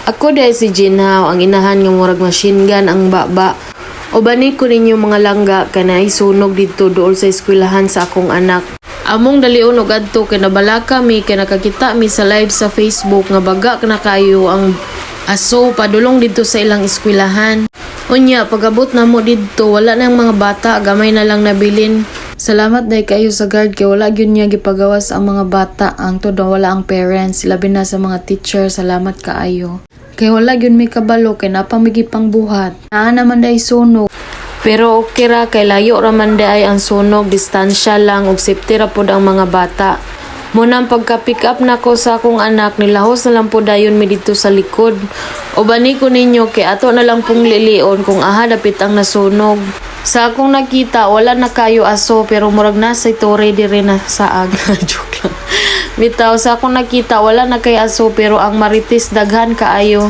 Ako dahil si Jinhaw, ang inahan nga murag machine gun ang baba. O bani ko ninyo mga langga kanay sunog dito dool sa eskwelahan sa akong anak. Among dalion og adto kay nabala kami kay nakakita mi sa live sa Facebook nga baga na kayo ang aso padulong dito sa ilang eskwelahan. Unya pagabot namo didto wala nang mga bata, gamay na lang nabilin. Salamat day kayo sa guard kay wala gyud niya gipagawas ang mga bata, ang todo wala ang parents, labi na sa mga teacher. Salamat kaayo. Kay wala gyud may kabalo kay napamigi pang buhat. Naa naman day sunog. Pero okay ra kay layo ra man day ang sunog, distansya lang ug safety ra pod ang mga bata. Munang pagka-pick up nako sa akong anak, nilahos na lang po dayon mi dito sa likod. O bani ko ninyo kay ato na lang pong lilion kung aha dapit ang nasunog. Sa akong nakita, wala na kayo aso pero murag nasa itore dire na saag. Joke lang. Bitaw, sa akong nakita, wala na kay aso pero ang marites daghan kaayo.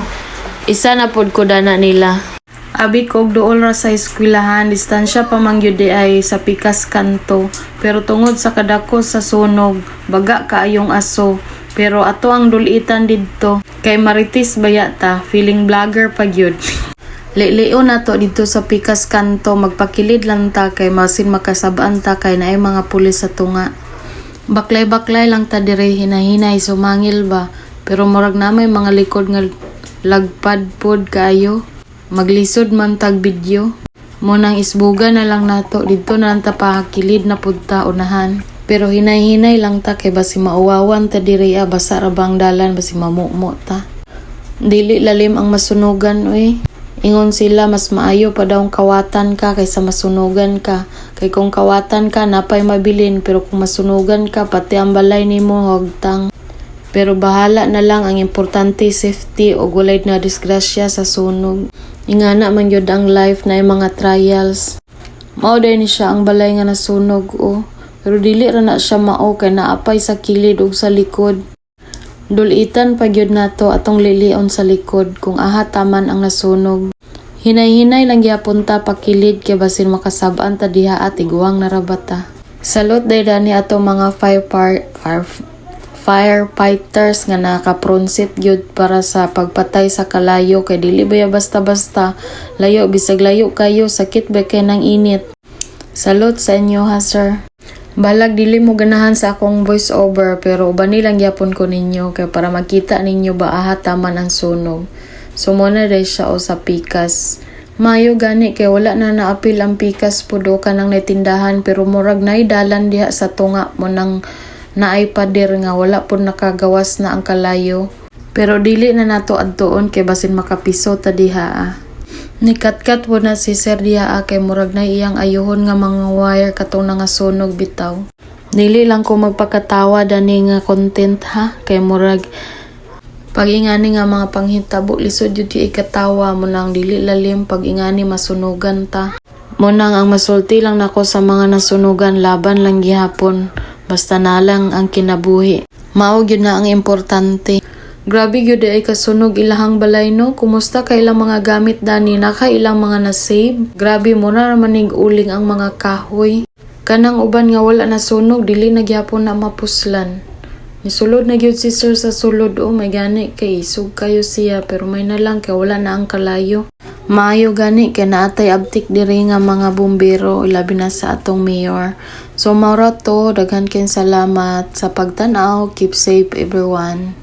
Isa na pod ko dana nila. Abi kog dool ra sa eskwelahan, distansya pa man gyud ay sa pikas kanto, pero tungod sa kadako sa sunog, baga kaayong aso. Pero ato ang dulitan didto kay marites bayata, feeling vlogger pa gyud. Lilio na to dito sa pikas kanto, magpakilid lang ta kay masin makasabaan ta kay naay mga pulis sa tunga. Baklay-baklay lang ta dire, hinahinay sumangil ba, pero murag na may mga likod nga lagpad pod kaayo. Maglisod man tag video. Munang isbuga na lang nato dito na lang ta pakilid na pudta unahan. Pero hinay-hinay lang ta kay basi mauwawan ta diri basa ra bang dalan basi mamumo ta. Dili lalim ang masunugan oy. Ingon sila mas maayo pa daw kawatan ka kaysa masunugan ka. Kay kung kawatan ka napay mabilin pero kung masunugan ka pati ang balay nimo hagtang. Pero bahala na lang, ang importante safety o gulay na disgrasya sa sunog. Ingana man yun ang life na yung mga trials. Mao din siya ang balay nga nasunog o. Pero dili ra na siya mao kay naapay sa kilid ug sa likod. Dulitan pa gyud nato atong lilion sa likod kung aha taman ang nasunog. Hinay-hinay lang gyapon ta pakilid kay basin makasab-an ta diha at iguwang narabata. Salot day dani ato mga firefighters nga nakapronsip gyud para sa pagpatay sa kalayo kay dili ba basta-basta layo, bisag layo kayo sakit ba kay nang init. Salute sa inyo ha sir. Balag dili mo ganahan sa akong voice over pero ubani lang gyapon ko ninyo kay para makita ninyo ba aha taman ang sunog. Sumuna day siya o sa pikas. Mayo gani kay wala na naapil ang pikas pudo ka nang natindahan pero murag nay dalan diha sa tunga mo nang naay pader nga wala po nakagawas na ang kalayo. Pero dili na nato adtuon kay basin makapiso ta diha. Nikatkat po na si Sir diha kay murag na iyang ayuhon nga mga wire katong nga sunog bitaw. Dili lang ko magpakatawa dani nga content ha kay murag pag ingani nga mga panghitabo lisod jud ikatawa mo nang dili lalim pag ingani masunugan ta. Mo nang ang masulti lang nako sa mga nasunugan laban lang gihapon. Basta na lang ang kinabuhi. Mao gyud na ang importante. Grabe gyud ay kasunog ilahang balay no. Kumusta kay ilang mga gamit dani naka ilang mga na-save? Grabe mo na naman ning uling ang mga kahoy. Kanang uban nga wala na sunog dili na gyapon na mapuslan. Nisulod na gyud si sir sa sulod o may gani kay isug kayo siya pero may na lang kay wala na ang kalayo. Maayo gani kay naatay abtik diri nga mga bumbero ilabi na sa atong mayor. So maura to, daghan ken salamat sa pagtan-aw. Keep safe everyone.